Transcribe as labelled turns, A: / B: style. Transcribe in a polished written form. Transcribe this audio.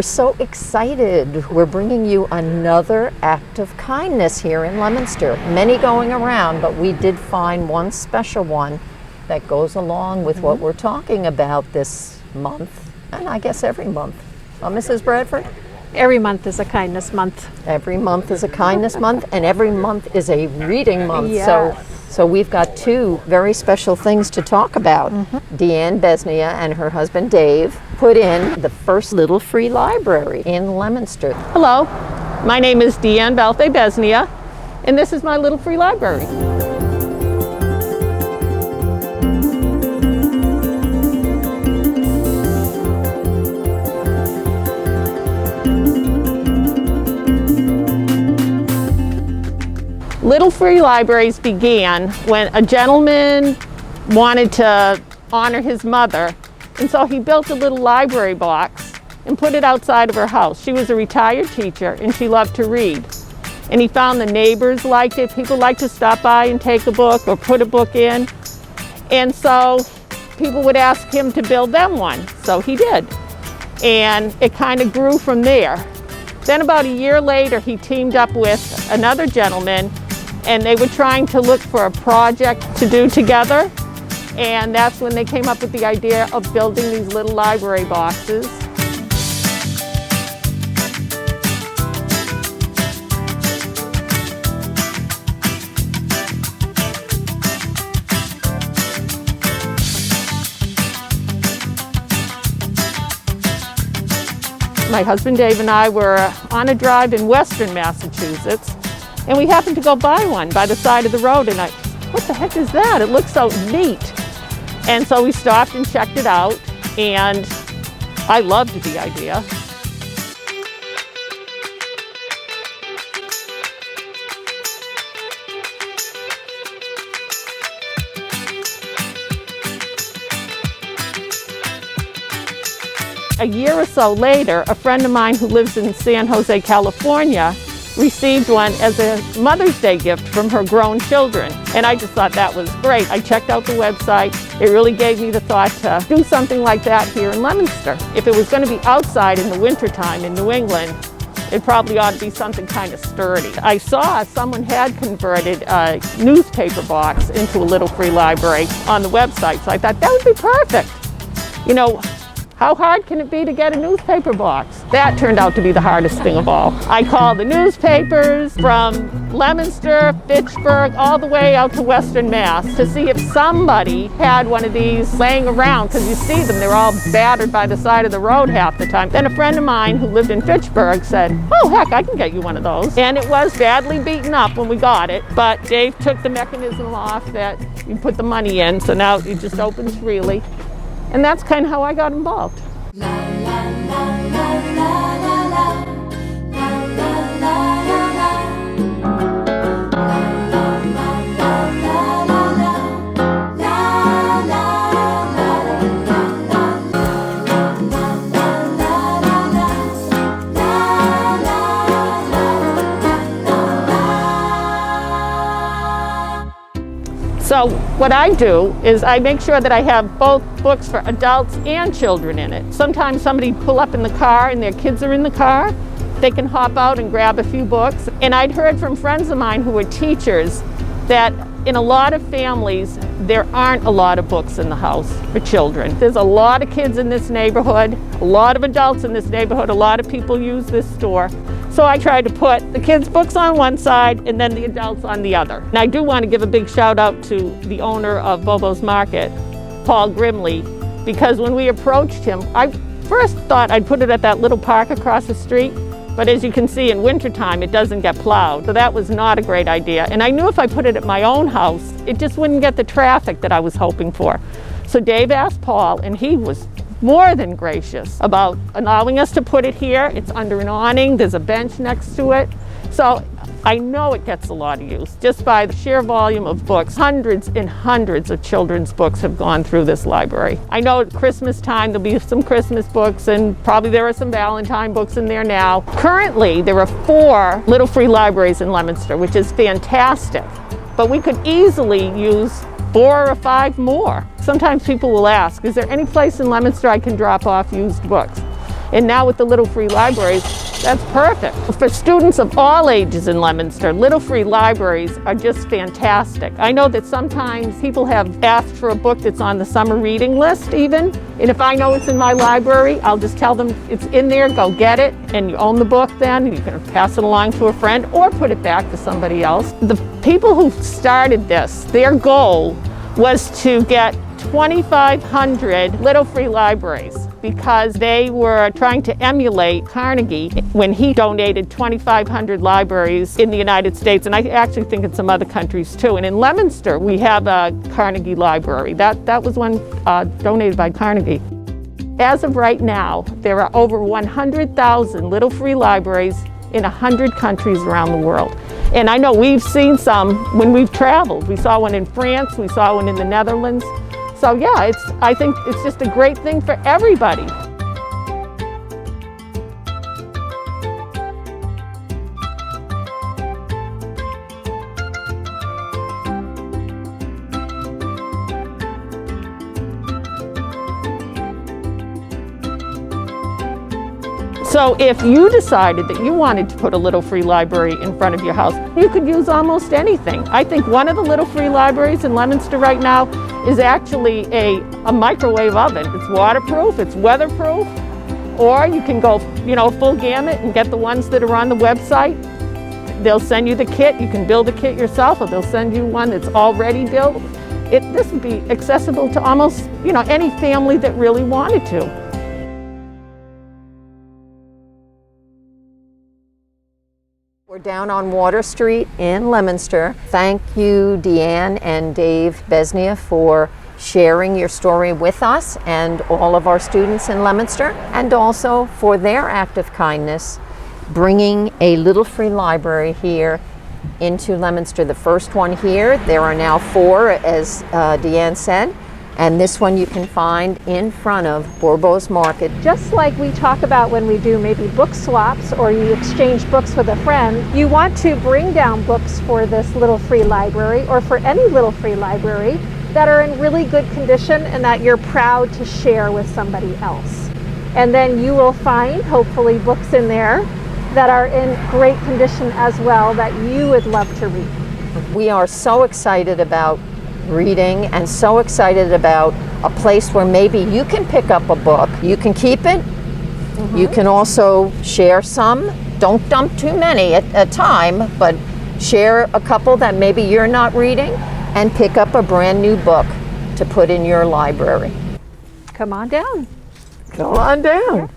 A: We're so excited. We're bringing you another act of kindness here in Leominster. Many going around, but we did find one special one that goes along with what we're talking about this month, and I guess every month. Mrs. Bradford?
B: Every month is a kindness month.
A: Every month is a kindness month, and every month is a reading month.
B: Yes.
A: So we've got two very special things to talk about. Deanne, Besnia, and her husband Dave put in the first little free library in Leominster.
C: Hello, my name is Deanne Besnia, and this is my little free library. Little free libraries began when a gentleman wanted to honor his mother, and so he built a little library box and put it outside of her house. She was a retired teacher and she loved to read. And he found the neighbors liked it. People liked to stop by and take a book or put a book in. And so people would ask him to build them one. So he did. And it kind of grew from there. Then about a year later, he teamed up with another gentleman, and they were trying to look for a project to do together. And that's when they came up with the idea of building these little library boxes. My husband Dave and I were on a drive in western Massachusetts, and we happened to go by one by the side of the road, and what the heck is that? It looks so neat. And so we stopped and checked it out, and I loved the idea. A year or so later, a friend of mine who lives in San Jose, California, received one as a Mother's Day gift from her grown children. And I just thought that was great. I checked out the website. It really gave me the thought to do something like that here in Leominster. If it was going to be outside in the wintertime in New England, it probably ought to be something kind of sturdy. I saw someone had converted a newspaper box into a little free library on the website, so I thought that would be perfect. You know, how hard can it be to get a newspaper box? That turned out to be the hardest thing of all. I called the newspapers from Leominster, Fitchburg, all the way out to Western Mass to see if somebody had one of these laying around, because you see them, they're all battered by the side of the road half the time. Then a friend of mine who lived in Fitchburg said, oh heck, I can get you one of those. And it was badly beaten up when we got it, but Dave took the mechanism off that you put the money in, so now it just opens freely. And that's kind of how I got involved. So what I do is I make sure that I have both books for adults and children in it. Sometimes somebody pull up in the car and their kids are in the car. They can hop out and grab a few books. And I'd heard from friends of mine who were teachers that in a lot of families, there aren't a lot of books in the house for children. There's a lot of kids in this neighborhood, a lot of adults in this neighborhood, a lot of people use this store. So I tried to put the kids' books on one side and then the adults on the other. And I do want to give a big shout out to the owner of Bourbeau's Market, Paul Grimley, because when we approached him, I first thought I'd put it at that little park across the street, but as you can see in wintertime it doesn't get plowed, so that was not a great idea. And I knew if I put it at my own house, it just wouldn't get the traffic that I was hoping for. So Dave asked Paul, and he was more than gracious about allowing us to put it here. It's under an awning, there's a bench next to it. So I know it gets a lot of use just by the sheer volume of books. Hundreds and hundreds of children's books have gone through this library. I know at Christmas time there'll be some Christmas books, and probably there are some Valentine books in there now. Currently there are 4 little free libraries in Leominster, which is fantastic, but we could easily use 4 or 5 more. Sometimes people will ask, is there any place in Leominster I can drop off used books? And now with the Little Free Libraries, that's perfect. For students of all ages in Leominster, Little Free Libraries are just fantastic. I know that sometimes people have asked for a book that's on the summer reading list even, and if I know it's in my library, I'll just tell them it's in there, go get it, and you own the book then, and you can pass it along to a friend or put it back to somebody else. The people who started this, their goal was to get 2,500 Little Free Libraries because they were trying to emulate Carnegie when he donated 2,500 libraries in the United States, and I actually think in some other countries too. And in Leominster, we have a Carnegie library. That was one donated by Carnegie. As of right now, there are over 100,000 Little Free Libraries in 100 countries around the world. And I know we've seen some when we've traveled. We saw one in France, we saw one in the Netherlands. So yeah, I think it's just a great thing for everybody. So if you decided that you wanted to put a Little Free Library in front of your house, you could use almost anything. I think one of the Little Free Libraries in Leominster right now is actually a microwave oven. It's waterproof, it's weatherproof, or you can go, full gamut and get the ones that are on the website. They'll send you the kit, you can build a kit yourself, or they'll send you one that's already built. This would be accessible to almost, any family that really wanted to.
A: We're down on Water Street in Leominster. Thank you, Deanne and Dave Besnia, for sharing your story with us and all of our students in Leominster, and also for their act of kindness, bringing a Little Free Library here into Leominster. The first one here, there are now 4, as Deanne said, and this one you can find in front of Bourbeau's Market.
B: Just like we talk about when we do maybe book swaps or you exchange books with a friend, you want to bring down books for this Little Free Library or for any Little Free Library that are in really good condition and that you're proud to share with somebody else. And then you will find, hopefully, books in there that are in great condition as well that you would love to read.
A: We are so excited about reading and so excited about a place where maybe you can pick up a book. You can keep it. You can also share some. Don't dump too many at a time, but share a couple that maybe you're not reading and pick up a brand new book to put in your library.
B: Come on down.
A: Come on down.